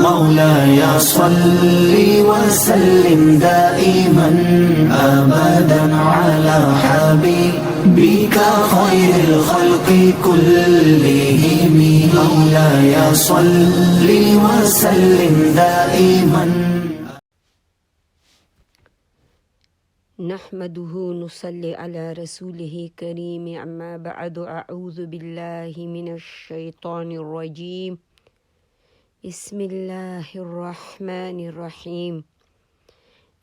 مولاي صل وسلم دائما أبدا على حبيبك خير الخلق كلهم مولاي صل وسلم دائما نحمده نصلي على رسوله كريم أما بعد أعوذ بالله من الشيطان الرجيم بسم الله الرحمن الرحيم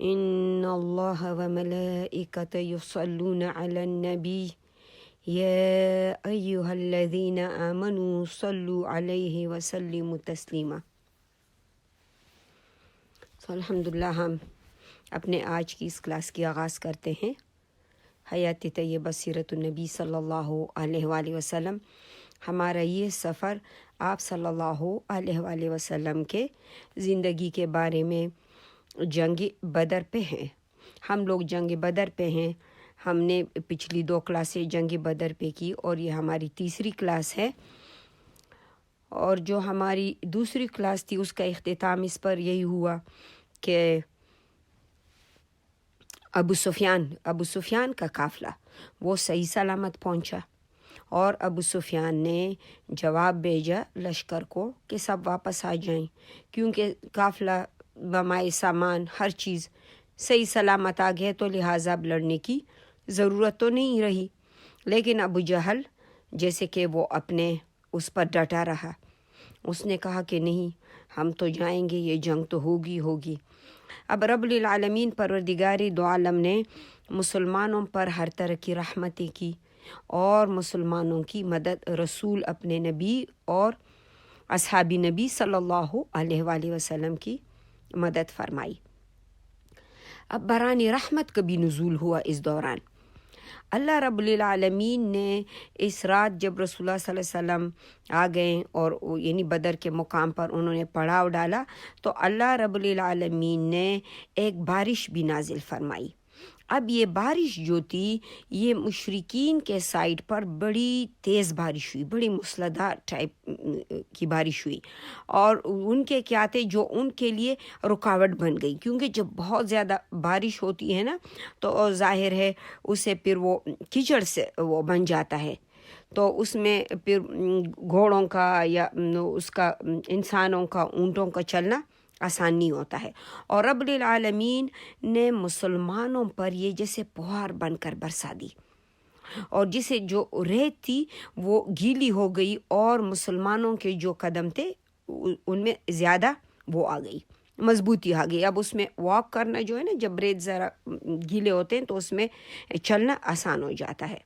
إن الله وملائكته يصلون على النبي يا أيها الذين آمنوا صلوا عليه وسلموا تسليما. الحمدللہ ہم اپنے آج کی اس کلاس کی آغاز کرتے ہیں حیات طیبہ سیرت النبی صلی اللہ علیہ وآلہ وسلم. ہمارا یہ سفر آپ صلی اللہ علیہ وآلہ وسلم کے زندگی کے بارے میں جنگ بدر پہ ہیں. ہم لوگ جنگ بدر پہ ہیں. ہم نے پچھلی 2 کلاسیں جنگ بدر پہ کی اور یہ ہماری تیسری کلاس ہے. اور جو ہماری دوسری کلاس تھی اس کا اختتام اس پر یہی ہوا کہ ابو سفیان کا قافلہ وہ صحیح سلامت پہنچا اور ابو سفیان نے جواب بھیجا لشکر کو کہ سب واپس آ جائیں کیونکہ قافلہ بمائے سامان ہر چیز صحیح سلامت آ گئے تو لہٰذا اب لڑنے کی ضرورت تو نہیں رہی. لیکن ابو جہل جیسے کہ وہ اپنے اس پر ڈٹا رہا. اس نے کہا کہ نہیں ہم تو جائیں گے, یہ جنگ تو ہوگی. اب رب العالمین پروردگار دو عالم نے مسلمانوں پر ہر طرح کی رحمتیں کی اور مسلمانوں کی مدد رسول اپنے نبی اور اصحاب نبی صلی اللہ علیہ وآلہ وسلم کی مدد فرمائی. اب باران رحمت کا بھی نزول ہوا اس دوران. اللہ رب العالمین نے اس رات جب رسول اللہ صلی اللہ علیہ وسلم آ گئے اور یعنی بدر کے مقام پر انہوں نے پڑاؤ ڈالا تو اللہ رب العالمین نے ایک بارش بھی نازل فرمائی. اب یہ بارش جو تھی یہ مشرکین کے سائڈ پر بڑی تیز بارش ہوئی, بڑی موسلادھار ٹائپ کی بارش ہوئی اور ان کے کیا تھے جو ان کے لیے رکاوٹ بن گئی کیونکہ جب بہت زیادہ بارش ہوتی ہے نا تو ظاہر ہے اسے پھر وہ کیچڑ سے وہ بن جاتا ہے تو اس میں پھر گھوڑوں کا یا اس کا انسانوں کا اونٹوں کا چلنا آسان نہیں ہوتا ہے. اور رب العالمین نے مسلمانوں پر یہ جیسے پہاڑ بن کر برسا دی اور جسے جو ریت تھی وہ گیلی ہو گئی اور مسلمانوں کے جو قدم تھے ان میں زیادہ وہ آ گئی, مضبوطی آ گئی. اب اس میں واک کرنا جو ہے نا جب ریت ذرا گیلے ہوتے ہیں تو اس میں چلنا آسان ہو جاتا ہے.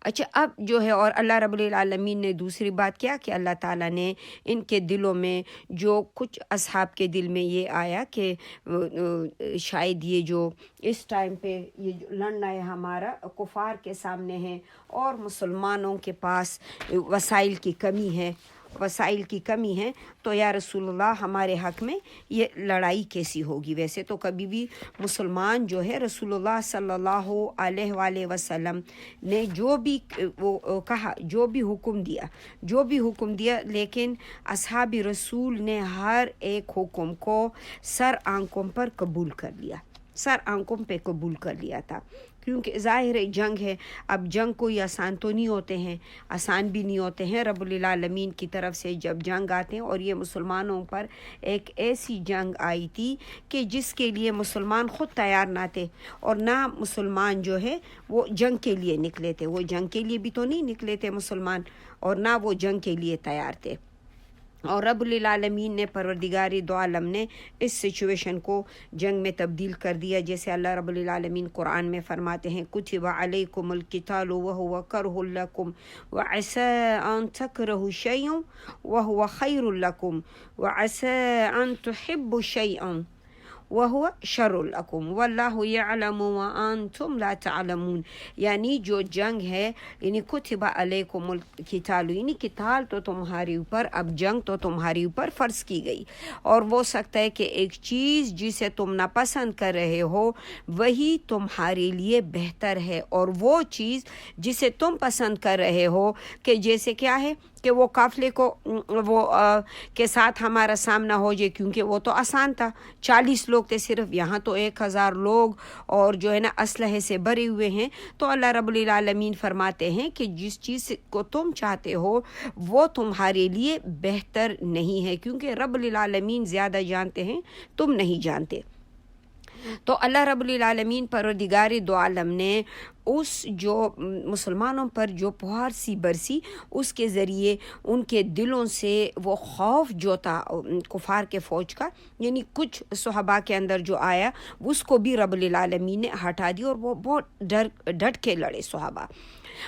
اچھا اب جو ہے اور اللہ رب العالمین نے دوسری بات کیا کہ اللہ تعالیٰ نے ان کے دلوں میں جو کچھ اصحاب کے دل میں یہ آیا کہ شاید یہ جو اس ٹائم پہ یہ جو لڑنا ہے ہمارا کفار کے سامنے ہے اور مسلمانوں کے پاس وسائل کی کمی ہے تو یا رسول اللہ ہمارے حق میں یہ لڑائی کیسی ہوگی. ویسے تو کبھی بھی مسلمان جو ہے رسول اللہ صلی اللہ علیہ وآلہ وسلم نے جو بھی وہ کہا جو بھی حکم دیا لیکن اصحاب رسول نے ہر ایک حکم کو سر آنکھوں پہ قبول کر لیا تھا کیونکہ ظاہر جنگ ہے. اب جنگ کوئی آسان تو نہیں ہوتے ہیں. رب العالمین کی طرف سے جب جنگ آتے ہیں اور یہ مسلمانوں پر ایک ایسی جنگ آئی تھی کہ جس کے لیے مسلمان خود تیار نہ تھے اور نہ مسلمان جو ہے وہ جنگ کے لیے نکلے تھے. وہ جنگ کے لیے بھی تو نہیں نکلے تھے مسلمان اور نہ وہ جنگ کے لیے تیار تھے. اور رب العالمین نے پروردگار دو عالم نے اس سچویشن کو جنگ میں تبدیل کر دیا. جیسے اللہ رب العالمین قرآن میں فرماتے ہیں کتب علیکم القتال وهو کرہ لکم وعسى ان تکرہوا شیئا وهو خیر لکم وعسى ان تحبوا شیئا وَهُوَ شَرٌّ لَكُمْ وَاللَّهُ يَعْلَمُ وَأَنْتُمْ لَا تَعْلَمُونَ. یعنی جو جنگ ہے یعنی کتب علیکم القتال یعنی قتال تو تمہارے اوپر اب جنگ تو تمہارے اوپر فرض کی گئی اور وہ سکتا ہے کہ ایک چیز جسے تم ناپسند کر رہے ہو وہی تمہارے لیے بہتر ہے اور وہ چیز جسے تم پسند کر رہے ہو کہ جیسے کیا ہے کہ وہ قافلے کو کے ساتھ ہمارا سامنا ہو جائے، کیونکہ وہ تو آسان تھا، 40 لوگ تھے صرف، یہاں تو 1000 لوگ اور جو ہے نا اسلحے سے بھرے ہوئے ہیں۔ تو اللہ رب العالمین فرماتے ہیں کہ جس چیز کو تم چاہتے ہو وہ تمہارے لیے بہتر نہیں ہے، کیونکہ رب العالمین زیادہ جانتے ہیں، تم نہیں جانتے۔ تو اللہ رب العالمین پروردگار دو عالم نے اس جو مسلمانوں پر جو پہاڑ سی برسی، اس کے ذریعے ان کے دلوں سے وہ خوف جو تھا کفار کے فوج کا، یعنی کچھ صحابہ کے اندر جو آیا، اس کو بھی رب العالمین نے ہٹا دی، اور وہ بہت ڈٹ کے لڑے صحابہ۔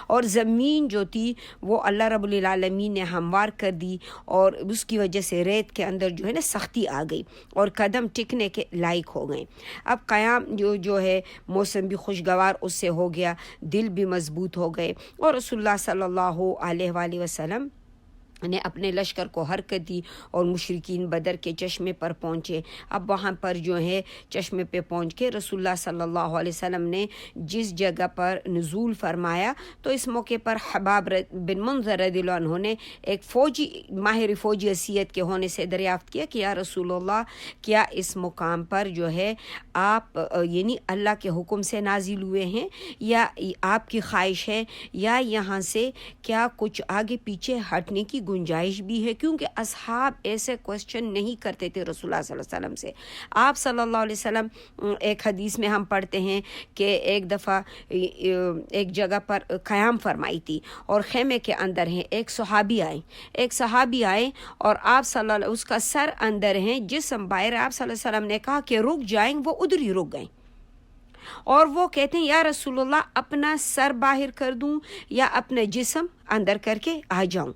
اور زمین جو تھی وہ اللہ رب العالمین نے ہموار کر دی، اور اس کی وجہ سے ریت کے اندر جو ہے نا سختی آ گئی اور قدم ٹکنے کے لائق ہو گئے۔ اب قیام جو ہے موسم بھی خوشگوار اس سے ہو گیا، دل بھی مضبوط ہو گئے، اور رسول اللہ صلی اللہ علیہ وآلہ وسلم نے اپنے لشکر کو حرکت دی اور مشرکین بدر کے چشمے پر پہنچے۔ اب وہاں پر جو ہے چشمے پہ پہنچ کے رسول اللہ صلی اللہ علیہ وسلم نے جس جگہ پر نزول فرمایا، تو اس موقع پر حباب بن منذر رضی اللہ عنہ نے ایک ماہر فوجی حیثیت کے ہونے سے دریافت کیا کہ یا رسول اللہ، کیا اس مقام پر جو ہے آپ یعنی اللہ کے حکم سے نازل ہوئے ہیں، یا آپ کی خواہش ہے، یا یہاں سے کیا کچھ آگے پیچھے ہٹنے کی گنجائش بھی ہے؟ کیونکہ اصحاب ایسے کوشچن نہیں کرتے تھے رسول اللہ صلی اللہ علیہ وسلم سے۔ آپ صلی اللہ علیہ وسلم، ایک حدیث میں ہم پڑھتے ہیں کہ ایک دفعہ ایک جگہ پر قیام فرمائی تھی اور خیمے کے اندر ہیں، ایک صحابی آئے اور آپ صلی اللہ، اس کا سر اندر ہیں، جسم باہر، آپ صلی اللہ علیہ وسلم نے کہا کہ رک جائیں، وہ ادھر ہی رک گئیں، اور وہ کہتے ہیں یا رسول اللہ اپنا سر باہر کر دوں یا اپنا جسم اندر کر کے آ جاؤں۔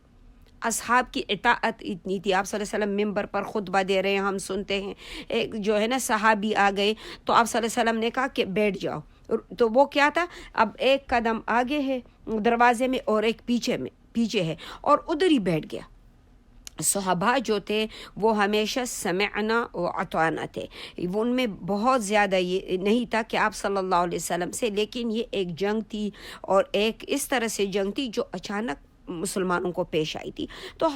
اصحاب کی اطاعت اتنی تھی، آپ صلی اللہ علیہ وسلم ممبر پر خطبہ دے رہے ہیں، ہم سنتے ہیں، ایک جو ہے نا صحابی آ گئے تو آپ صلی اللہ علیہ وسلم نے کہا کہ بیٹھ جاؤ، تو وہ کیا تھا، اب ایک قدم آگے ہے دروازے میں اور ایک پیچھے ہے، اور ادھر ہی بیٹھ گیا۔ صحابہ جو تھے وہ ہمیشہ سمعنا و اطعنا تھے، ان میں بہت زیادہ یہ نہیں تھا کہ آپ صلی اللہ علیہ وسلم سے، لیکن یہ ایک جنگ تھی، اور ایک اس طرح سے جنگ تھی جو اچانک مسلمانوں کو پیش آئی تھی۔ تو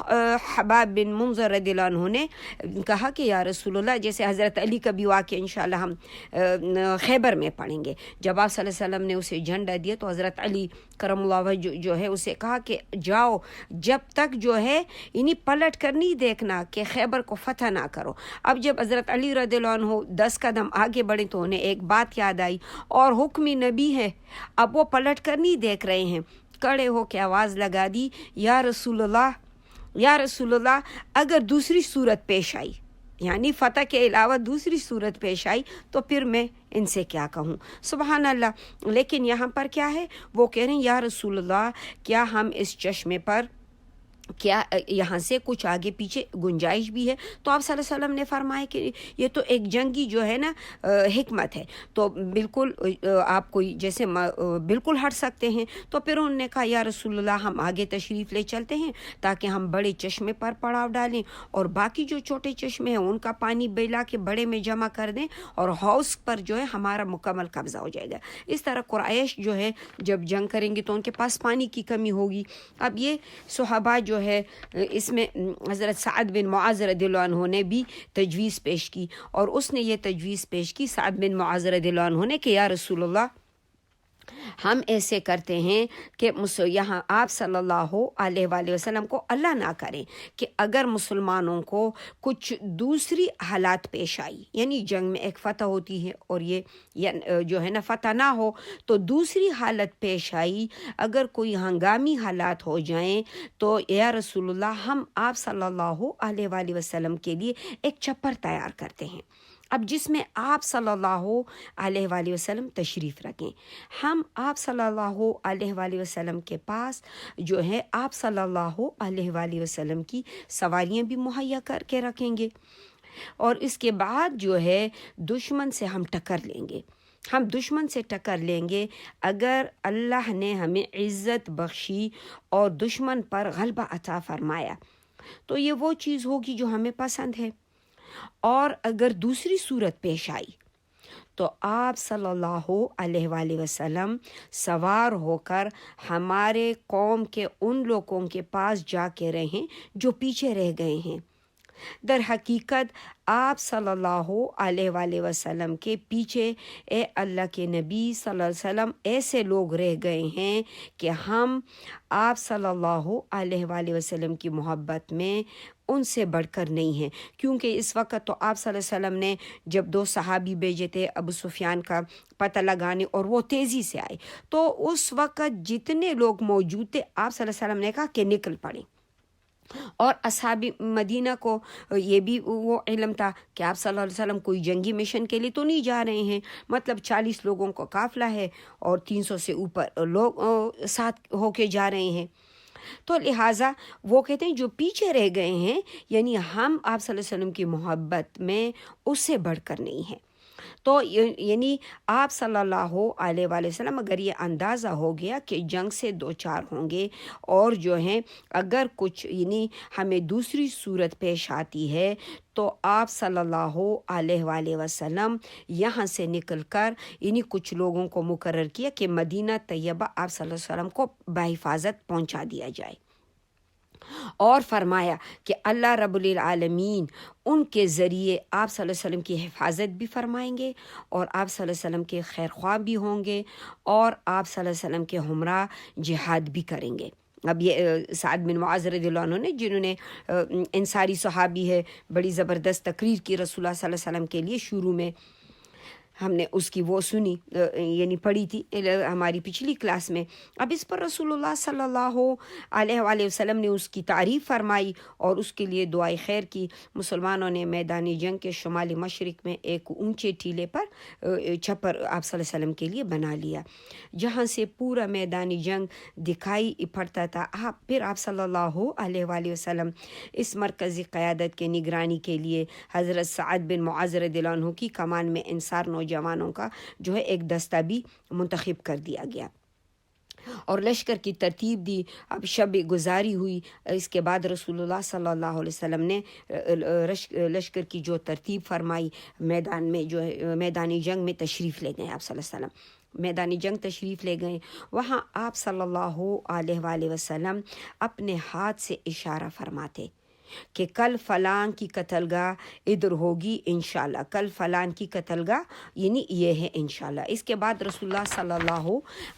حباب بن منذر رضی اللہ عنہ نے کہا کہ یا رسول اللہ، جیسے حضرت علی کا بھی واقعہ انشاءاللہ ہم خیبر میں پڑھیں گے، جب آپ صلی اللہ علیہ وسلم نے اسے جھنڈا دیا تو حضرت علی کرم اللہ وجہ جو ہے اسے کہا کہ جاؤ، جب تک جو ہے انہیں پلٹ کر نہیں دیکھنا کہ خیبر کو فتح نہ کرو۔ اب جب حضرت علی رضی اللہ عنہ 10 قدم آگے بڑھے تو انہیں ایک بات یاد آئی، اور حکم نبی ہے، اب وہ پلٹ کر نہیں دیکھ رہے ہیں، کڑے ہو کے آواز لگا دی، یا رسول اللہ اگر دوسری صورت پیش آئی، یعنی فتح کے علاوہ دوسری صورت پیش آئی تو پھر میں ان سے کیا کہوں۔ سبحان اللہ۔ لیکن یہاں پر کیا ہے، وہ کہہ رہے ہیں یا رسول اللہ، کیا ہم اس چشمے پر، کیا یہاں سے کچھ آگے پیچھے گنجائش بھی ہے؟ تو آپ صلی اللہ علیہ وسلم نے فرمایا کہ یہ تو ایک جنگی جو ہے نا حکمت ہے، تو بالکل آپ کوئی جیسے بالکل ہٹ سکتے ہیں۔ تو پھر انہوں نے کہا یا رسول اللہ، ہم آگے تشریف لے چلتے ہیں تاکہ ہم بڑے چشمے پر پڑاؤ ڈالیں، اور باقی جو چھوٹے چشمے ہیں ان کا پانی بلا کے بڑے میں جمع کر دیں، اور حوض پر جو ہے ہمارا مکمل قبضہ ہو جائے گا۔ اس طرح قریش جو ہے جب جنگ کریں گے تو ان کے پاس پانی کی کمی ہوگی۔ اب یہ صحابہ جو ہے اس میں حضرت سعد بن معاذ رضی اللہ عنہ نے بھی تجویز پیش کی، اور اس نے یہ تجویز پیش کی سعد بن معاذ رضی اللہ عنہ نے کہ یا رسول اللہ، ہم ایسے کرتے ہیں کہ یہاں آپ صلی اللہ علیہ وآلہ وسلم کو اللہ نہ کریں کہ اگر مسلمانوں کو کچھ دوسری حالات پیش آئی، یعنی جنگ میں ایک فتح ہوتی ہے اور یہ جو ہے نا فتح نہ ہو، تو دوسری حالت پیش آئی، اگر کوئی ہنگامی حالات ہو جائیں تو یا رسول اللہ، ہم آپ صلی اللہ علیہ وآلہ وسلم کے لیے ایک چپر تیار کرتے ہیں، اب جس میں آپ صلی اللہ علیہ وآلہ وسلم تشریف رکھیں، ہم آپ صلی اللہ علیہ وآلہ وسلم کے پاس جو ہے آپ صلی اللہ علیہ وآلہ وسلم کی سواریاں بھی مہیا کر کے رکھیں گے، اور اس کے بعد جو ہے دشمن سے ہم ٹکر لیں گے اگر اللہ نے ہمیں عزت بخشی اور دشمن پر غلبہ عطا فرمایا تو یہ وہ چیز ہوگی جو ہمیں پسند ہے، اور اگر دوسری صورت پیش آئی تو آپ صلی اللہ علیہ وآلہ وسلم سوار ہو کر ہمارے قوم کے ان لوگوں کے پاس جا کے رہیں جو پیچھے رہ گئے ہیں۔ در حقیقت آپ صلی اللہ علیہ وآلہ وسلم کے پیچھے اے اللہ کے نبی صلی اللہ علیہ وسلم ایسے لوگ رہ گئے ہیں کہ ہم آپ صلی اللہ علیہ وآلہ وسلم کی محبت میں ان سے بڑھ کر نہیں ہیں، کیونکہ اس وقت تو آپ صلی اللہ علیہ وسلم نے جب 2 صحابی بھیجے تھے ابو سفیان کا پتہ لگانے، اور وہ تیزی سے آئے، تو اس وقت جتنے لوگ موجود تھے آپ صلی اللہ علیہ وسلم نے کہا کہ نکل پڑیں، اور اصحاب مدینہ کو یہ بھی وہ علم تھا کہ آپ صلی اللہ علیہ وسلم کوئی جنگی مشن کے لیے تو نہیں جا رہے ہیں، مطلب 40 لوگوں کا قافلہ ہے اور 300 سے اوپر لوگ ساتھ ہو کے جا رہے ہیں، تو لہٰذا وہ کہتے ہیں جو پیچھے رہ گئے ہیں، یعنی ہم آپ صلی اللہ علیہ وسلم کی محبت میں اس سے بڑھ کر نہیں ہیں۔ تو یعنی آپ صلی اللہ علیہ وآلہ وسلم اگر یہ اندازہ ہو گیا کہ جنگ سے 2-4 ہوں گے، اور جو ہیں اگر کچھ یعنی ہمیں دوسری صورت پیش آتی ہے، تو آپ صلی اللہ علیہ وآلہ وسلم یہاں سے نکل کر یعنی کچھ لوگوں کو مقرر کیا کہ مدینہ طیبہ آپ صلی اللہ علیہ وسلم کو بحفاظت پہنچا دیا جائے، اور فرمایا کہ اللہ رب العالمین ان کے ذریعے آپ صلی اللہ علیہ وسلم کی حفاظت بھی فرمائیں گے، اور آپ صلی اللہ علیہ وسلم کے خیر خواہ بھی ہوں گے، اور آپ صلی اللہ علیہ وسلم کے ہمراہ جہاد بھی کریں گے۔ اب یہ سعد بن معاذ رضی اللہ عنہ نے، جنہوں نے انصاری صحابی ہے، بڑی زبردست تقریر کی رسول اللہ صلی اللہ علیہ وسلم کے لیے، شروع میں ہم نے اس کی وہ سنی یعنی پڑھی تھی ہماری پچھلی کلاس میں۔ اب اس پر رسول اللہ صلی اللہ علیہ وآلہ وسلم نے اس کی تعریف فرمائی اور اس کے لیے دعائے خیر کی۔ مسلمانوں نے میدان جنگ کے شمالی مشرق میں ایک اونچے ٹیلے پر چھپر آپ صلی اللہ علیہ وسلم کے لیے بنا لیا، جہاں سے پورا میدان جنگ دکھائی پڑتا تھا۔ پھر آپ صلی اللہ علیہ وآلہ وسلم اس مرکزی قیادت کے نگرانی کے لیے حضرت سعد بن معاذ رضی اللہ عنہ کی کمان میں انصار نوجوانوں کا جو ہے ایک دستہ بھی منتخب کر دیا گیا، اور لشکر کی ترتیب دی۔ اب شب گزاری ہوئی، اس کے بعد رسول اللہ صلی اللہ علیہ وسلم نے لشکر کی جو ترتیب فرمائی، میدان میں جو ہے میدانی جنگ میں تشریف لے گئے آپ صلی اللہ علیہ وسلم، میدانی جنگ تشریف لے گئے۔ وہاں آپ صلی اللہ علیہ وآلہ وسلم اپنے ہاتھ سے اشارہ فرماتے کہ کل فلان کی قتل گاہ ادھر ہوگی انشاءاللہ، کل فلان کی قتل گاہ یعنی یہ ہے انشاءاللہ۔ اس کے بعد رسول اللہ صلی اللہ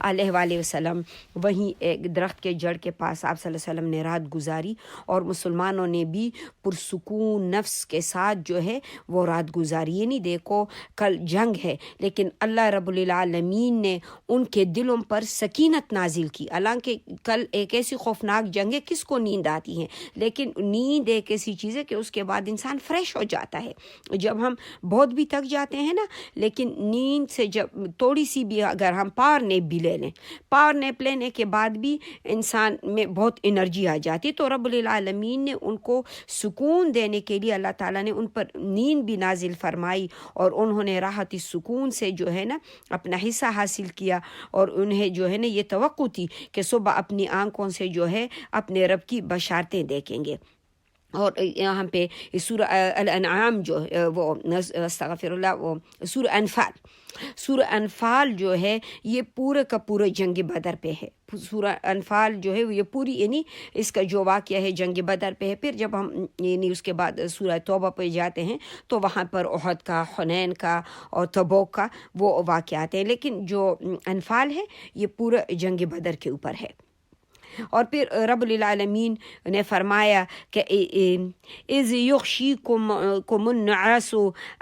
علیہ وآلہ وسلم وہیں ایک درخت کے جڑ کے پاس آپ صلی اللہ علیہ وسلم نے رات گزاری، اور مسلمانوں نے بھی پرسکون نفس کے ساتھ جو ہے وہ رات گزاری، یعنی دیکھو کل جنگ ہے لیکن اللہ رب العالمین نے ان کے دلوں پر سکینت نازل کی۔ حالانکہ کل ایک ایسی خوفناک جنگ ہے، کس کو نیند آتی ہے، لیکن نیند ایک ایسی چیز ہے کہ اس کے بعد انسان فریش ہو جاتا ہے۔ جب ہم بہت بھی تک جاتے ہیں نا، لیکن نیند سے جب تھوڑی سی بھی اگر ہم پاور نیپ بھی لے لیں، پاور نیپ لینے کے بعد بھی انسان میں بہت انرجی آ جاتی ہے، تو رب العالمین نے ان کو سکون دینے کے لیے اللہ تعالیٰ نے ان پر نیند بھی نازل فرمائی، اور انہوں نے راحت سکون سے جو ہے نا اپنا حصہ حاصل کیا، اور انہیں جو ہے نا یہ توقع تھی کہ صبح اپنی آنکھوں سے جو ہے اپنے رب کی بشارتیں دیکھیں گے۔ اور یہاں پہ سورہ الانعام جو وہ استغفر اللہ، وہ سورہ انفال جو ہے یہ پورے کا پورا جنگ بدر پہ ہے۔ سورہ انفال جو ہے یہ پوری یعنی اس کا جو واقعہ ہے جنگ بدر پہ ہے۔ پھر جب ہم یعنی اس کے بعد سورہ توبہ پہ جاتے ہیں تو وہاں پر احد کا، حنین کا اور تبوک کا وہ واقعات ہیں، لیکن جو انفال ہے یہ پورا جنگ بدر کے اوپر ہے۔ اور پھر رب العالمین نے فرمایا کہ اذ یغشیکم النعاس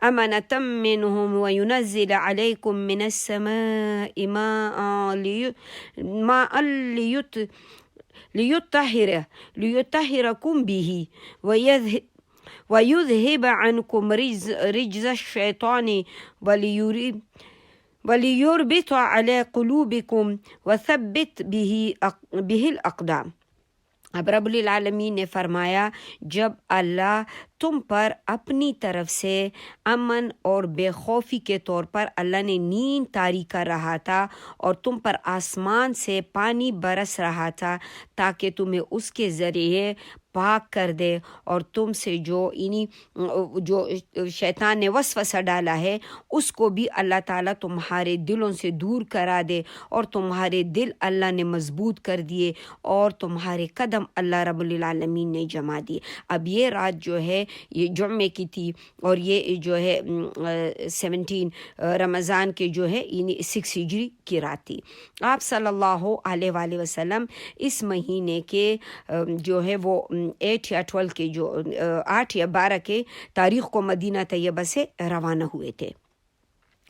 امنة منهم وینزل علیکم من السماء ماء لیطہرکم به ویذهب عنکم رجز الشیطان وَلِيُرْبِطَ عَلَى قُلُوبِكُمْ وَثَبِّتْ بِهِ الْأَقْدَامِ۔ اب رب العالمین نے فرمایا جب اللہ تم پر اپنی طرف سے امن اور بے خوفی کے طور پر اللہ نے نیند طاری کر رہا تھا اور تم پر آسمان سے پانی برس رہا تھا تاکہ تمہیں اس کے ذریعے پاک کر دے، اور تم سے جو شیطان نے وسوسہ ڈالا ہے اس کو بھی اللہ تعالیٰ تمہارے دلوں سے دور کرا دے، اور تمہارے دل اللہ نے مضبوط کر دیے اور تمہارے قدم اللہ رب العالمین نے جما دیے۔ اب یہ رات جو ہے یہ جمعے کی تھی، اور یہ جو ہے 17 رمضان کے جو ہے 6 ہجری کی رات تھی۔ آپ صلی اللہ علیہ وآلہ وسلم اس مہینے کے جو ہے وہ 8 یا 12 کے جو 8 یا 12 کے تاریخ کو مدینہ طیبہ سے روانہ ہوئے تھے،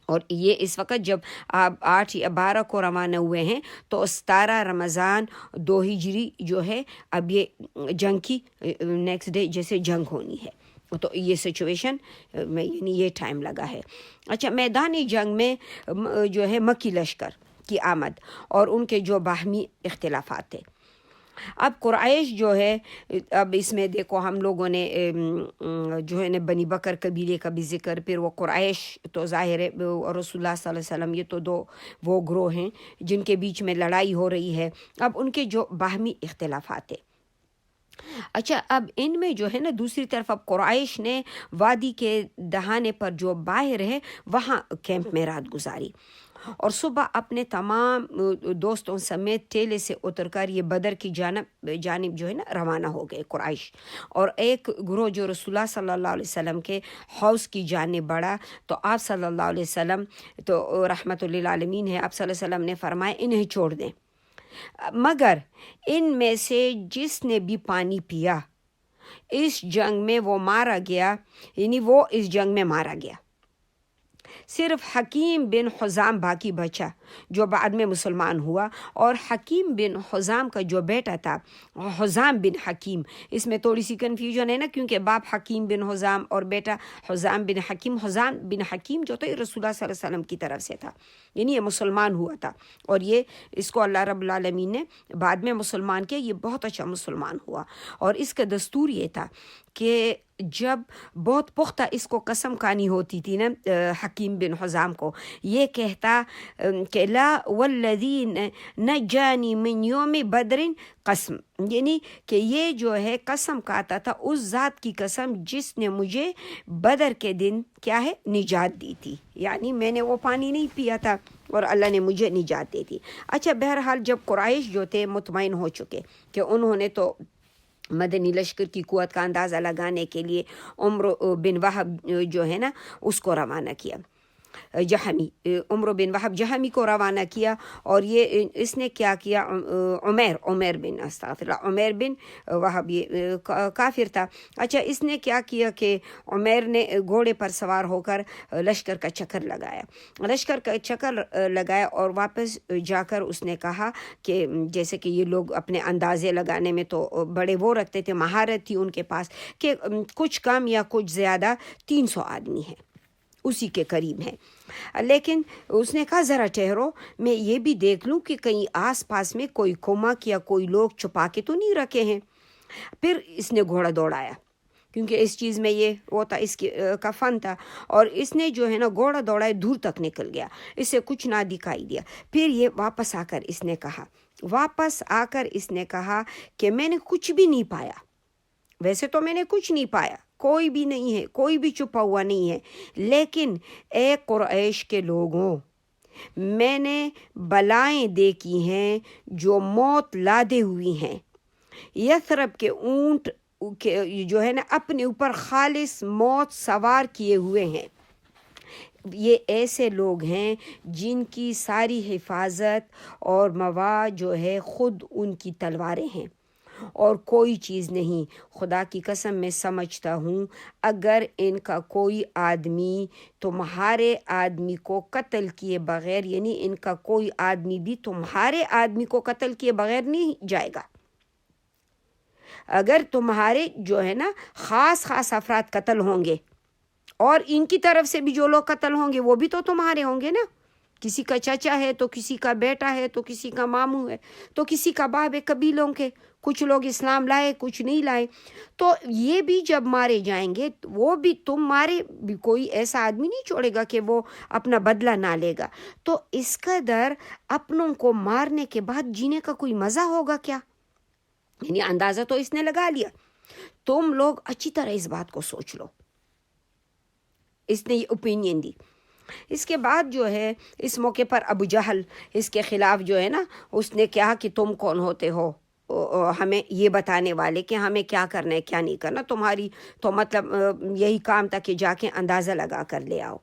اور یہ اس وقت جب آپ 8 یا 12 کو روانہ ہوئے ہیں تو 17 رمضان 2 ہجری جو ہے اب یہ جنگ کی نیکسٹ ڈے جیسے جنگ ہونی ہے، تو یہ سچویشن میں یعنی یہ ٹائم لگا ہے۔ اچھا، میدانی جنگ میں جو ہے مکی لشکر کی آمد اور ان کے جو باہمی اختلافات تھے۔ اب قریش جو ہے، اب اس میں دیکھو ہم لوگوں نے جو ہے نا بنی بکر قبیلے کا بھی ذکر، پھر وہ قریش تو ظاہر ہے، اور رسول اللہ صلی اللہ علیہ وسلم، یہ تو دو وہ گروہ ہیں جن کے بیچ میں لڑائی ہو رہی ہے۔ اب ان کے جو باہمی اختلافات ہیں۔ اچھا، اب ان میں جو ہے نا دوسری طرف اب قریش نے وادی کے دہانے پر جو باہر ہے وہاں کیمپ میں رات گزاری، اور صبح اپنے تمام دوستوں سمیت ٹیلے سے اتر کر یہ بدر کی جانب جو ہے نا روانہ ہو گئے قریش، اور ایک گروہ جو رسول اللہ صلی اللہ علیہ وسلم کے حوض کی جانب بڑھا، تو آپ صلی اللہ علیہ وسلم تو رحمت للعالمین ہے، آپ صلی اللہ علیہ وسلم نے فرمایا انہیں چھوڑ دیں، مگر ان میں سے جس نے بھی پانی پیا اس جنگ میں وہ مارا گیا، یعنی وہ اس جنگ میں مارا گیا۔ صرف حکیم بن حزام باقی بچا جو بعد میں مسلمان ہوا، اور حکیم بن حزام کا جو بیٹا تھا حزام بن حکیم، اس میں تھوڑی سی کنفیوژن ہے نا، کیونکہ باپ حکیم بن حزام اور بیٹا حزام بن حکیم۔ حزام بن حکیم جو تھا یہ رسول اللہ صلی اللہ علیہ وسلم کی طرف سے تھا، یعنی یہ مسلمان ہوا تھا، اور یہ اس کو اللہ رب العالمین نے بعد میں مسلمان کیا، یہ بہت اچھا مسلمان ہوا، اور اس کا دستور یہ تھا کہ جب بہت پختہ اس کو قسم کھانی ہوتی تھی نا حکیم بن حزام کو، یہ کہتا کہ لا والذی نجانی من یوم بدر قسم، یعنی کہ یہ جو ہے قسم کھاتا تھا اس ذات کی قسم جس نے مجھے بدر کے دن کیا ہے نجات دی تھی، یعنی میں نے وہ پانی نہیں پیا تھا اور اللہ نے مجھے نجات دی تھی۔ اچھا، بہرحال جب قریش جو تھے مطمئن ہو چکے کہ انہوں نے تو مدنی لشکر کی قوت کا اندازہ لگانے کے لیے عمرو بن وہب جو ہے نا اس کو روانہ کیا، عمرو بن وہب جہمی کو روانہ کیا، اور یہ اس نے کیا کیا، عمیر بن وہب یہ کافر تھا۔ اچھا، اس نے کیا کیا کہ عمیر نے گھوڑے پر سوار ہو کر لشکر کا چکر لگایا اور واپس جا کر اس نے کہا کہ جیسے کہ یہ لوگ اپنے اندازے لگانے میں تو بڑے وہ رکھتے تھے، مہارت تھی ان کے پاس، کہ کچھ کم یا کچھ زیادہ 300 آدمی ہیں، اسی کے قریب ہیں، لیکن اس نے کہا ذرا ٹھہرو، میں یہ بھی دیکھ لوں کہ کہیں آس پاس میں کوئی کمک یا کوئی لوگ چھپا کے تو نہیں رکھے ہیں۔ پھر اس نے گھوڑا دوڑایا، کیونکہ اس چیز میں یہ وہ تھا، اس کا فن تھا، اور اس نے جو ہے نا گھوڑا دوڑایا، دور تک نکل گیا، اسے کچھ نہ دکھائی دیا۔ پھر یہ واپس آ کر اس نے کہا کہ میں نے کچھ بھی نہیں پایا، ویسے تو میں نے کچھ نہیں پایا، کوئی بھی نہیں ہے، کوئی بھی چھپا ہوا نہیں ہے، لیکن اے قریش کے لوگوں، میں نے بلائیں دیکھی ہیں جو موت لادے ہوئی ہیں، یثرب کے اونٹ جو ہے نا اپنے اوپر خالص موت سوار کیے ہوئے ہیں۔ یہ ایسے لوگ ہیں جن کی ساری حفاظت اور مواد جو ہے خود ان کی تلواریں ہیں اور کوئی چیز نہیں۔ خدا کی قسم میں سمجھتا ہوں اگر ان کا کوئی آدمی تمہارے آدمی کو قتل کیے بغیر، یعنی ان کا کوئی آدمی بھی تمہارے آدمی کو قتل کیے بغیر نہیں جائے گا، اگر تمہارے جو ہے نا خاص افراد قتل ہوں گے، اور ان کی طرف سے بھی جو لوگ قتل ہوں گے وہ بھی تو تمہارے ہوں گے نا، کسی کا چچا ہے تو کسی کا بیٹا ہے تو کسی کا ماموں ہے تو کسی کا باپ ہے، قبیلوں کے کچھ لوگ اسلام لائے کچھ نہیں لائے، تو یہ بھی جب مارے جائیں گے وہ بھی تم مارے بھی، کوئی ایسا آدمی نہیں چھوڑے گا کہ وہ اپنا بدلہ نہ لے گا. تو اس قدر اپنوں کو مارنے کے بعد جینے کا کوئی مزہ ہوگا کیا؟ یعنی اندازہ تو اس نے لگا لیا. تم لوگ اچھی طرح اس بات کو سوچ لو. اس نے یہ اوپینین دی. اس کے بعد جو ہے اس موقع پر ابو جہل اس کے خلاف جو ہے نا، اس نے کہا کہ تم کون ہوتے ہو ہمیں یہ بتانے والے کہ ہمیں کیا کرنا ہے کیا نہیں کرنا، تمہاری تو مطلب یہی کام تھا کہ جا کے اندازہ لگا کر لے آؤ.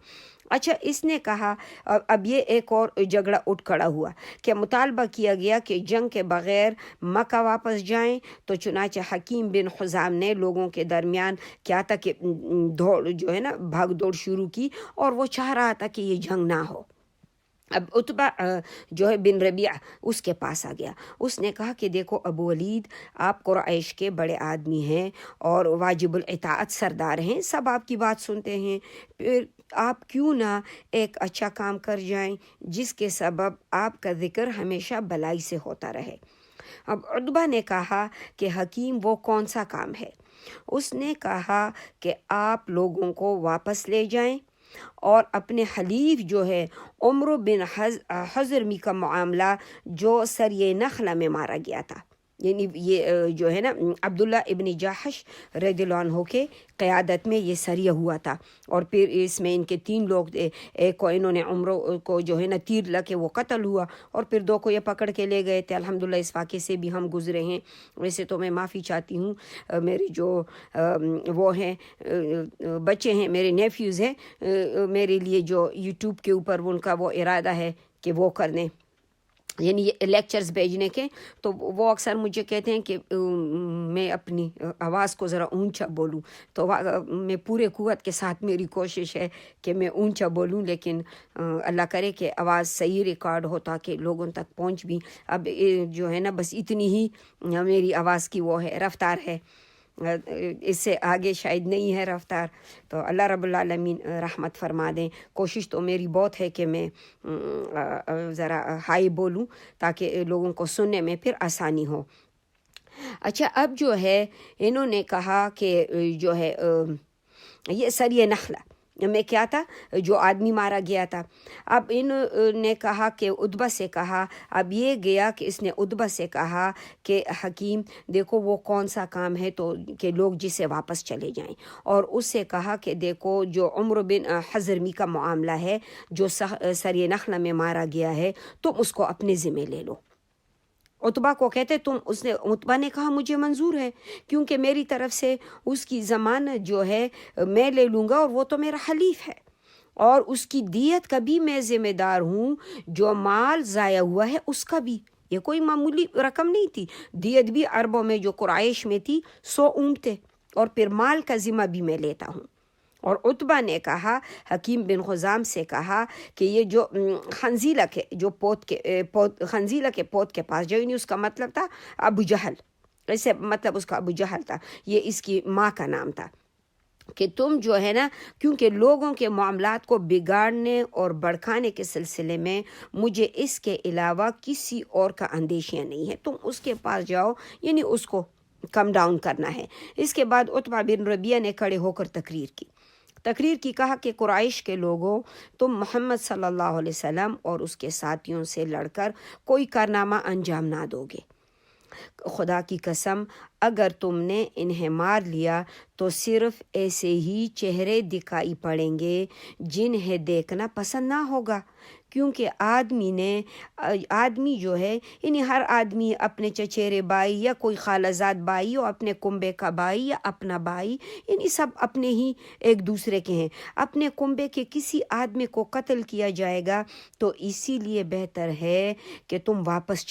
اچھا، اس نے کہا اب یہ ایک اور جھگڑا اٹھ کھڑا ہوا کہ مطالبہ کیا گیا کہ جنگ کے بغیر مکہ واپس جائیں. تو چنانچہ حکیم بن حزام نے لوگوں کے درمیان کیا تھا کہ دوڑ جو ہے نا بھاگ دوڑ شروع کی، اور وہ چاہ رہا تھا کہ یہ جنگ نہ ہو. اب عتبہ جو ہے بن ربیعہ اس کے پاس آ گیا. اس نے کہا کہ دیکھو ابو ولید، آپ قریش کے بڑے آدمی ہیں اور واجب الاطاعت سردار ہیں، سب آپ کی بات سنتے ہیں، پھر آپ کیوں نہ ایک اچھا کام کر جائیں جس کے سبب آپ کا ذکر ہمیشہ بلائی سے ہوتا رہے. اب عتبہ نے کہا کہ حکیم وہ کون سا کام ہے؟ اس نے کہا کہ آپ لوگوں کو واپس لے جائیں اور اپنے حلیف جو ہے عمرو بن حضرمی کا معاملہ جو سریہ نخلہ میں مارا گیا تھا، یعنی یہ جو ہے نا عبداللہ ابن جاحش رضی اللہ عنہ کے قیادت میں یہ سریہ ہوا تھا، اور پھر اس میں ان کے 3 لوگ تھے. ایک کو انہوں نے عمرو کو جو ہے نا تیر لگے وہ قتل ہوا، اور پھر 2 کو یہ پکڑ کے لے گئے تھے. الحمدللہ اس واقعے سے بھی ہم گزرے ہیں. ویسے تو میں معافی چاہتی ہوں، میری جو وہ ہیں بچے ہیں، میرے نیفیوز ہیں، میرے لیے جو یوٹیوب کے اوپر ان کا وہ ارادہ ہے کہ وہ کرنے، یعنی یہ لیکچرز بھیجنے کے، تو وہ اکثر مجھے کہتے ہیں کہ میں اپنی آواز کو ذرا اونچا بولوں. تو میں پورے قوت کے ساتھ میری کوشش ہے کہ میں اونچا بولوں، لیکن اللہ کرے کہ آواز صحیح ریکارڈ ہو تاکہ لوگوں تک پہنچ بھی. اب جو ہے نا بس اتنی ہی میری آواز کی وہ ہے رفتار ہے، اس سے آگے شاید نہیں ہے رفتار. تو اللہ رب العالمین رحمت فرما دیں. کوشش تو میری بہت ہے کہ میں ذرا ہائی بولوں تاکہ لوگوں کو سننے میں پھر آسانی ہو. اچھا، اب جو ہے انہوں نے کہا کہ جو ہے یہ سریہ نخلہ میں کیا تھا جو آدمی مارا گیا تھا. اب انہوں نے کہا کہ عتبہ سے کہا، اب یہ گیا کہ اس نے عتبہ سے کہا کہ حکیم دیکھو وہ کون سا کام ہے تو کہ لوگ جسے واپس چلے جائیں، اور اس سے کہا کہ دیکھو جو عمرو بن حضرمی کا معاملہ ہے جو سریہ نخلہ میں مارا گیا ہے، تم اس کو اپنے ذمہ لے لو. عتبہ کو کہتے عتبہ نے کہا مجھے منظور ہے، کیونکہ میری طرف سے اس کی ضمانت جو ہے میں لے لوں گا، اور وہ تو میرا حلیف ہے، اور اس کی دیت کا بھی میں ذمہ دار ہوں. جو مال ضائع ہوا ہے اس کا بھی، یہ کوئی معمولی رقم نہیں تھی. دیت بھی عربوں میں جو قریش میں تھی 100 اونٹ تھے، اور پھر مال کا ذمہ بھی میں لیتا ہوں. اور عتبہ نے کہا، حکیم بن حزام سے کہا کہ یہ جو خنزیلہ کے جو خنزیلہ کے پوت کے پاس جو اس کا مطلب تھا ابو جہل، ایسے مطلب اس کا ابو جہل تھا، یہ اس کی ماں کا نام تھا، کہ تم جو ہے نا کیونکہ لوگوں کے معاملات کو بگاڑنے اور بڑھکانے کے سلسلے میں مجھے اس کے علاوہ کسی اور کا اندیشیاں نہیں ہے، تم اس کے پاس جاؤ، یعنی اس کو کم ڈاؤن کرنا ہے. اس کے بعد عتبہ بن ربیعہ نے کھڑے ہو کر تقریر کی، کہا کہ قریش کے لوگوں، تم محمد صلی اللہ علیہ وسلم اور اس کے ساتھیوں سے لڑ کر کوئی کارنامہ انجام نہ دو گے. خدا کی قسم اگر تم نے انہیں مار لیا تو صرف ایسے ہی چہرے دکھائی پڑیں گے جنہیں دیکھنا پسند نہ ہوگا، کیونکہ آدمی جو ہے یعنی ہر آدمی اپنے چچیرے بھائی یا کوئی خالہ زاد بھائی اور اپنے کنبے کا بھائی یا اپنا بھائی، یعنی سب اپنے ہی ایک دوسرے کے ہیں. اپنے کنبے کے کسی آدمی کو قتل کیا جائے گا تو اسی لیے بہتر ہے کہ تم واپس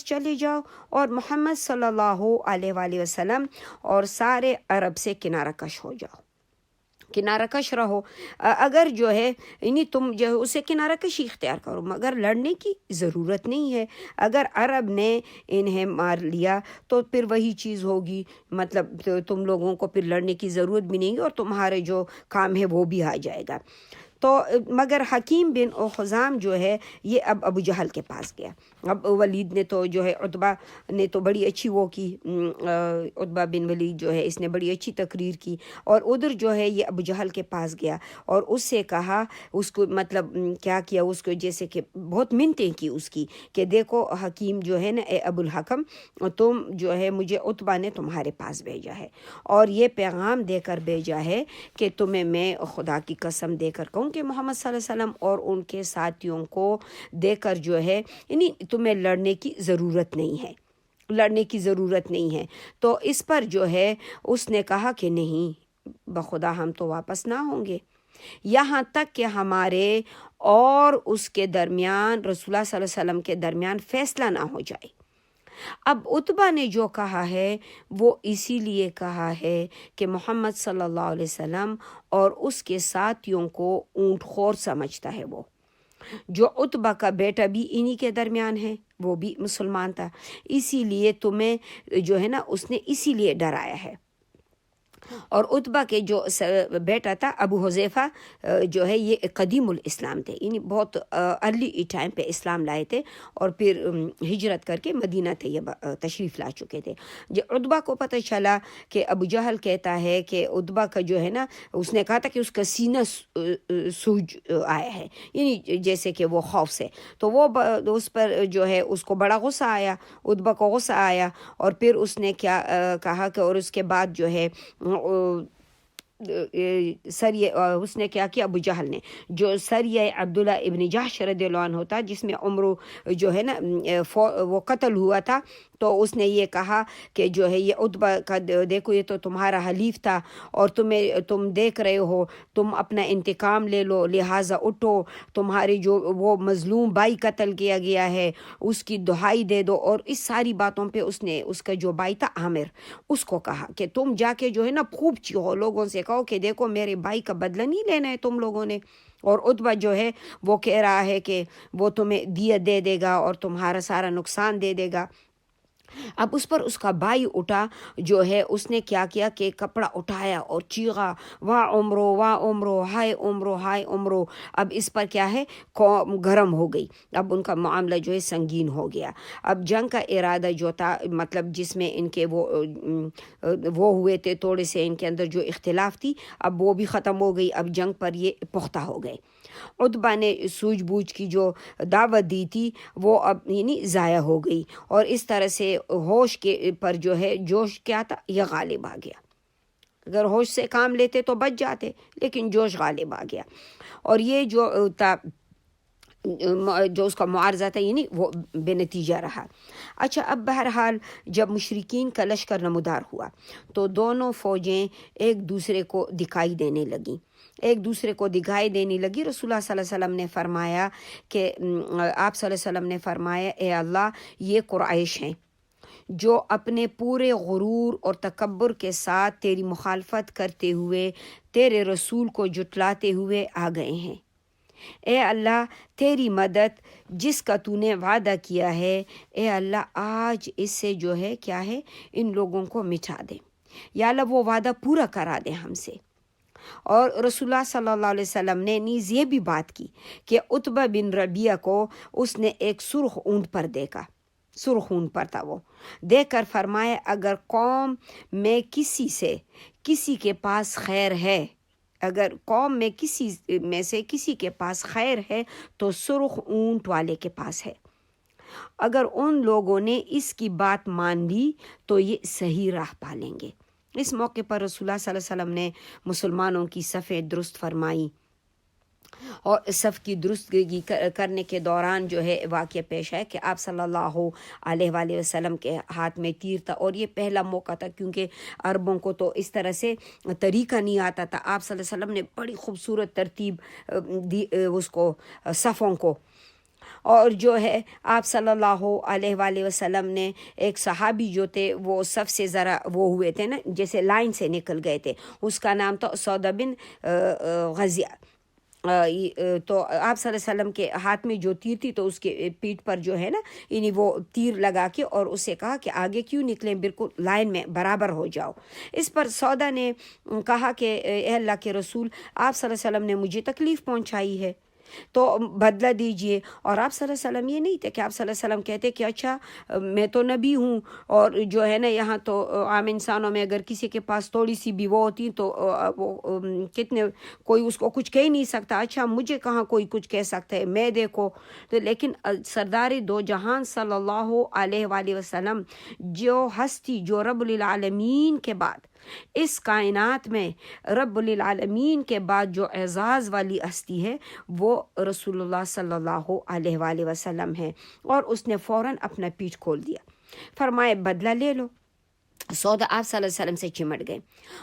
چلے جاؤ اور محمد صلی اللہ علیہ وآلہ وسلم اور سارے عرب سے کنارہ کش رہو. اگر جو ہے یعنی تم جو ہے اسے کنارہ کشی اختیار کرو، مگر لڑنے کی ضرورت نہیں ہے. اگر عرب نے انہیں مار لیا تو پھر وہی چیز ہوگی، مطلب تم لوگوں کو پھر لڑنے کی ضرورت بھی نہیں ہے، اور تمہارے جو کام ہے وہ بھی آ جائے گا. تو مگر حکیم بن حزام جو ہے یہ اب ابو جہل کے پاس گیا. اب ولید نے تو جو ہے عتبہ نے تو بڑی اچھی وہ کی، عتبہ بن ولید جو ہے اس نے بڑی اچھی تقریر کی، اور ادھر جو ہے یہ ابو جہل کے پاس گیا اور اس سے کہا، اس کو مطلب کیا کیا، اس کو جیسے کہ بہت منتیں کی اس کی کہ دیکھو حکیم جو ہے نا، اے ابو الحکم، تم جو ہے مجھے عتبہ نے تمہارے پاس بھیجا ہے اور یہ پیغام دے کر بھیجا ہے کہ تمہیں میں خدا کی قسم دے کر کہوں کہ محمد صلی اللہ علیہ وسلم اور ان کے ساتھیوں کو دے کر جو ہے یعنی تمہیں لڑنے کی ضرورت نہیں ہے، لڑنے کی ضرورت نہیں ہے۔ تو اس پر جو ہے اس نے کہا کہ نہیں بخدا ہم تو واپس نہ ہوں گے یہاں تک کہ ہمارے اور اس کے درمیان، رسول اللہ صلی اللہ علیہ وسلم کے درمیان فیصلہ نہ ہو جائے۔ اب عتبہ نے جو کہا ہے وہ اسی لیے کہا ہے کہ محمد صلی اللہ علیہ وسلم اور اس کے ساتھیوں کو اونٹ خور سمجھتا ہے، وہ جو عتبہ کا بیٹا بھی انہی کے درمیان ہے، وہ بھی مسلمان تھا، اسی لیے تمہیں جو ہے نا اس نے اسی لیے ڈرایا ہے۔ اور عتبہ کے جو بیٹا تھا ابو حذیفہ جو ہے یہ قدیم الاسلام تھے، یعنی بہت ارلی ٹائم پہ اسلام لائے تھے اور پھر ہجرت کر کے مدینہ طیبہ تشریف لا چکے تھے۔ جب عتبہ کو پتہ چلا کہ ابو جہل کہتا ہے کہ عتبہ کا جو ہے نا، اس نے کہا تھا کہ اس کا سینہ سوج آیا ہے، یعنی جیسے کہ وہ خوف سے، تو وہ اس پر جو ہے اس کو بڑا غصہ آیا، عتبہ کو غصہ آیا، اور پھر اس نے کیا کہا کہ اور اس کے بعد جو ہے سریہ اس نے کیا کیا، ابو جہل نے جو سریہ عبداللہ ابن جحش رضی اللہ عنہ ہوتا جس میں عمرو جو ہے نا وہ قتل ہوا تھا، تو اس نے یہ کہا کہ جو ہے یہ عتبہ کا دیکھو یہ تو تمہارا حلیف تھا اور تم دیکھ رہے ہو، تم اپنا انتقام لے لو، لہٰذا اٹھو، تمہاری جو وہ مظلوم بھائی قتل کیا گیا ہے اس کی دہائی دے دو۔ اور اس ساری باتوں پہ اس نے اس کا جو بھائی تھا عامر، اس کو کہا کہ تم جا کے جو ہے نا خوب چیخو، لوگوں سے کہو کہ دیکھو میرے بھائی کا بدلہ نہیں لینا ہے تم لوگوں نے، اور عتبہ جو ہے وہ کہہ رہا ہے کہ وہ تمہیں دیت دے دے گا اور تمہارا سارا نقصان دے دے گا۔ اب اس پر اس کا بھائی اٹھا جو ہے، اس نے کیا کیا کہ کپڑا اٹھایا اور چیخا، واہ عمرو واہ عمرو، ہائے عمرو ہائے عمرو۔ اب اس پر کیا ہے قوم گرم ہو گئی، اب ان کا معاملہ جو ہے سنگین ہو گیا۔ اب جنگ کا ارادہ جو تھا، مطلب جس میں ان کے وہ ہوئے تھے تھوڑے سے ان کے اندر جو اختلاف تھی، اب وہ بھی ختم ہو گئی، اب جنگ پر یہ پختہ ہو گئے۔ عتبہ نے سوجھ بوجھ کی جو دعوت دی تھی وہ اب یعنی ضائع ہو گئی، اور اس طرح سے ہوش کے پر جو ہے جوش کیا تھا، یہ غالب آ گیا۔ اگر ہوش سے کام لیتے تو بچ جاتے، لیکن جوش غالب آ گیا، اور یہ جو تھا جو اس کا معارضہ تھا یعنی وہ بے نتیجہ رہا۔ اچھا، اب بہرحال جب مشرکین کا لشکر نمودار ہوا تو دونوں فوجیں ایک دوسرے کو دکھائی دینے لگیں، رسول اللہ صلی اللہ علیہ وسلم نے فرمایا کہ آپ صلی اللہ علیہ وسلم نے فرمایا، اے اللہ یہ قریش ہیں جو اپنے پورے غرور اور تکبر کے ساتھ تیری مخالفت کرتے ہوئے تیرے رسول کو جھٹلاتے ہوئے آ گئے ہیں۔ اے اللہ تیری مدد جس کا تو نے وعدہ کیا ہے، اے اللہ آج اس سے جو ہے کیا ہے ان لوگوں کو مٹا دے، یا اللہ وہ وعدہ پورا کرا دے ہم سے۔ اور رسول اللہ صلی اللہ علیہ وسلم نے نیز یہ بھی بات کی کہ عتبہ بن ربیعہ کو اس نے ایک سرخ اونٹ پر دیکھا، سرخ اونٹ پر تھا وہ، دیکھ کر فرمایا اگر قوم میں کسی کے پاس خیر ہے، اگر قوم میں کسی میں سے کسی کے پاس خیر ہے تو سرخ اونٹ والے کے پاس ہے، اگر ان لوگوں نے اس کی بات مان لی تو یہ صحیح راہ پالیں گے۔ اس موقع پر رسول اللہ صلی اللہ علیہ وسلم نے مسلمانوں کی صفیں درست فرمائی، اور صف کی درستگی کرنے کے دوران جو ہے واقعہ پیش ہے کہ آپ صلی اللہ علیہ وآلہ وسلم کے ہاتھ میں تیر تھا، اور یہ پہلا موقع تھا کیونکہ عربوں کو تو اس طرح سے طریقہ نہیں آتا تھا۔ آپ صلی اللہ علیہ وسلم نے بڑی خوبصورت ترتیب دی اس کو، صفوں کو، اور جو ہے آپ صلی اللہ علیہ وآلہ وسلم نے ایک صحابی جو تھے وہ سب سے ذرا وہ ہوئے تھے نا، جیسے لائن سے نکل گئے تھے، اس کا نام تھا سودا بن غزیہ۔ تو آپ صلی اللہ علیہ وسلم کے ہاتھ میں جو تیر تھی تو اس کے پیٹھ پر جو ہے نا یعنی وہ تیر لگا کے اور اسے کہا کہ آگے کیوں نکلیں، بالکل لائن میں برابر ہو جاؤ۔ اس پر سودا نے کہا کہ اے اللہ کے رسول، آپ صلی اللہ علیہ وسلم نے مجھے تکلیف پہنچائی ہے، تو بدلہ دیجئے. اور آپ صلی اللہ علیہ وسلم یہ نہیں تھے کہ آپ صلی اللہ علیہ وسلم کہتے کہ اچھا میں تو نبی ہوں اور جو ہے نا یہاں تو عام انسانوں میں اگر کسی کے پاس تھوڑی سی بھی وہ ہوتی تو وہ کتنے کوئی اس کو کچھ کہہ نہیں سکتا, اچھا مجھے کہاں کوئی کچھ کہہ سکتا ہے, میں دیکھو. تو لیکن سردار دو جہان صلی اللہ علیہ وآلہ وسلم جو ہستی جو رب العالمین کے بعد اس کائنات میں رب العالمین کے بعد جو اعزاز والی ہستی ہے وہ رسول اللہ صلی اللہ علیہ وآلہ وسلم ہے. اور اس نے فوراً اپنا پیٹھ کھول دیا, فرمائے بدلہ لے لو. سودا آپ صلی اللہ علیہ وسلم سے چمٹ گئے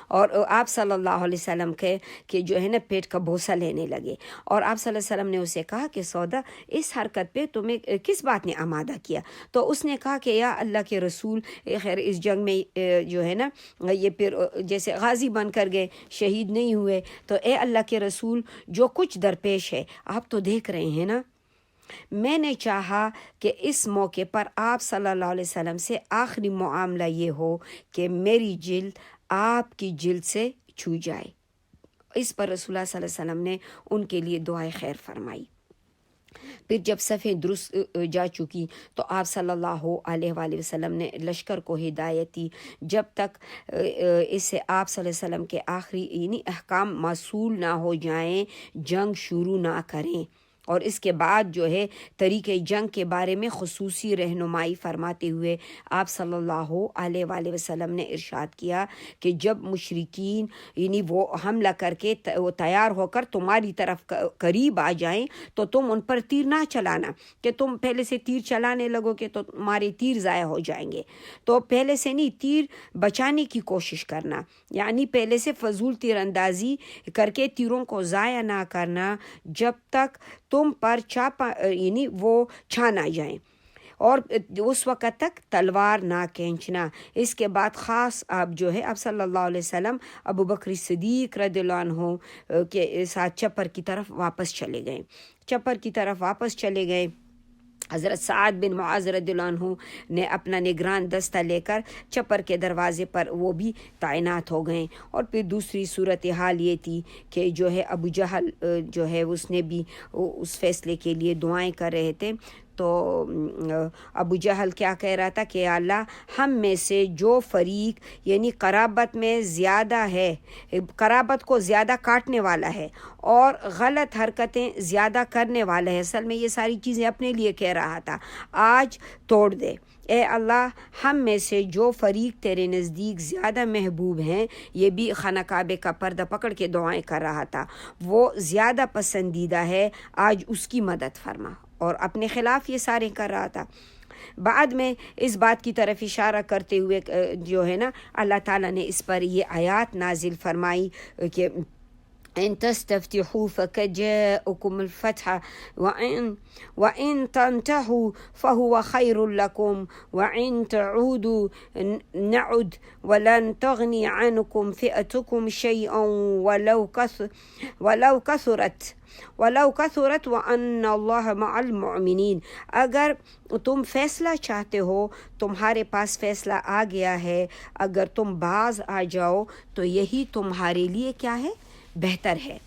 اور آپ صلی اللہ علیہ وسلم کہ جو ہے نا پیٹ کا بوسہ لینے لگے. اور آپ صلی اللہ علیہ وسلم نے اسے کہا کہ سودا اس حرکت پہ تمہیں کس بات نے آمادہ کیا؟ تو اس نے کہا کہ یا اللہ کے رسول, خیر اس جنگ میں جو ہے نا یہ پھر جیسے غازی بن کر گئے, شہید نہیں ہوئے, تو اے اللہ کے رسول جو کچھ درپیش ہے آپ تو دیکھ رہے ہیں نا, میں نے چاہا کہ اس موقع پر آپ صلی اللہ علیہ وسلم سے آخری معاملہ یہ ہو کہ میری جلد آپ کی جلد سے چھو جائے. اس پر رسول اللہ صلی اللہ علیہ وسلم نے ان کے لیے دعائے خیر فرمائی. پھر جب صفیں درست جا چکی تو آپ صلی اللہ علیہ وآلہ وسلم نے لشکر کو ہدایت دی جب تک اس سے آپ صلی اللہ علیہ وسلم کے آخری یعنی احکام موصول نہ ہو جائیں جنگ شروع نہ کریں. اور اس کے بعد جو ہے طریقۂ جنگ کے بارے میں خصوصی رہنمائی فرماتے ہوئے آپ صلی اللہ علیہ وآلہ وسلم نے ارشاد کیا کہ جب مشرکین یعنی وہ حملہ کر کے وہ تیار ہو کر تمہاری طرف قریب آ جائیں تو تم ان پر تیر نہ چلانا, کہ تم پہلے سے تیر چلانے لگو کہ تو تمہارے تیر ضائع ہو جائیں گے. تو پہلے سے نہیں, تیر بچانے کی کوشش کرنا, یعنی پہلے سے فضول تیر اندازی کر کے تیروں کو ضائع نہ کرنا جب تک تم پر یعنی وہ چھا نہ جائیں, اور اس وقت تک تلوار نہ کھینچنا. اس کے بعد خاص آپ جو ہے آپ صلی اللہ علیہ وسلم ابو بکر صدیق رضی اللہ عنہ کے ساتھ چپر کی طرف واپس چلے گئے. حضرت سعد بن معاذ رضی اللہ عنہ نے اپنا نگران دستہ لے کر چپر کے دروازے پر وہ بھی تعینات ہو گئے. اور پھر دوسری صورتحال یہ تھی کہ جو ہے ابو جہل جو ہے اس نے بھی اس فیصلے کے لیے دعائیں کر رہے تھے. تو ابو جہل کیا کہہ رہا تھا کہ اللہ ہم میں سے جو فریق یعنی قرابت میں زیادہ ہے, قرابت کو زیادہ کاٹنے والا ہے اور غلط حرکتیں زیادہ کرنے والا ہے, اصل میں یہ ساری چیزیں اپنے لیے کہہ رہا تھا, آج توڑ دے. اے اللہ ہم میں سے جو فریق تیرے نزدیک زیادہ محبوب ہیں, یہ بھی خانہ کعبے کا پردہ پکڑ کے دعائیں کر رہا تھا, وہ زیادہ پسندیدہ ہے, آج اس کی مدد فرما. اور اپنے خلاف یہ سارے کر رہا تھا. بعد میں اس بات کی طرف اشارہ کرتے ہوئے جو ہے نا اللہ تعالیٰ نے اس پر یہ آیات نازل فرمائی کہ ان تستفتحوا فقد جاءكم الفتح وان تنتهوا فهو خير لكم وان تعودوا نعد ولن تغني عنكم فئتكم شيئا ولو كثرت وَأَنَّ اللَّهَ مَعَ الْمُؤْمِنِينَ. اگر تم فیصلہ چاہتے ہو, تمہارے پاس فیصلہ آ گیا ہے, اگر تم باز آ جاؤ تو یہی تمہارے لیے کیا ہے, بہتر ہے.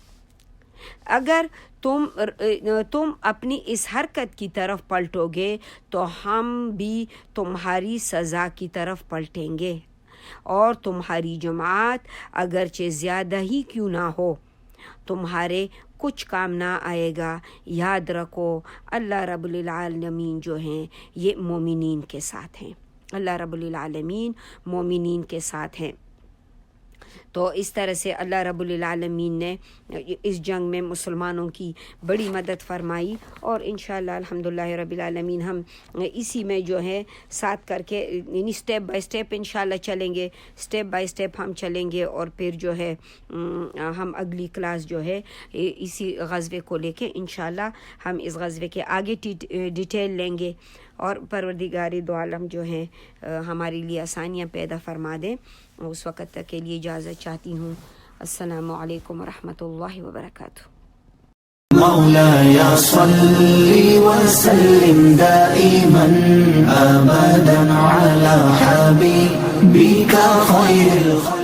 اگر تم اپنی اس حرکت کی طرف پلٹو گے تو ہم بھی تمہاری سزا کی طرف پلٹیں گے, اور تمہاری جماعت اگرچہ زیادہ ہی کیوں نہ ہو تمہارے کچھ کام نہ آئے گا. یاد رکھو اللہ رب العالمین جو ہیں یہ مومنین کے ساتھ ہیں, اللہ رب العالمین مومنین کے ساتھ ہیں. تو اس طرح سے اللہ رب العالمین نے اس جنگ میں مسلمانوں کی بڑی مدد فرمائی, اور انشاءاللہ الحمدللہ رب العالمین ہم اسی میں جو ہے ساتھ کر کے یعنی اسٹیپ بائی اسٹیپ انشاءاللہ چلیں گے, اسٹیپ بائی اسٹیپ ہم چلیں گے. اور پھر جو ہے ہم اگلی کلاس جو ہے اسی غزوے کو لے کے انشاءاللہ ہم اس غزوے کے آگے ڈیٹیل لیں گے. اور پروردگار دو عالم جو ہیں ہمارے لیے آسانیاں پیدا فرما دیں. اس وقت تک کے لیے اجازت چاہتی ہوں. السلام علیکم ورحمۃ اللہ وبرکاتہ. مولاي صل وسلم دائما أبدا على حبيبك خير الخلق.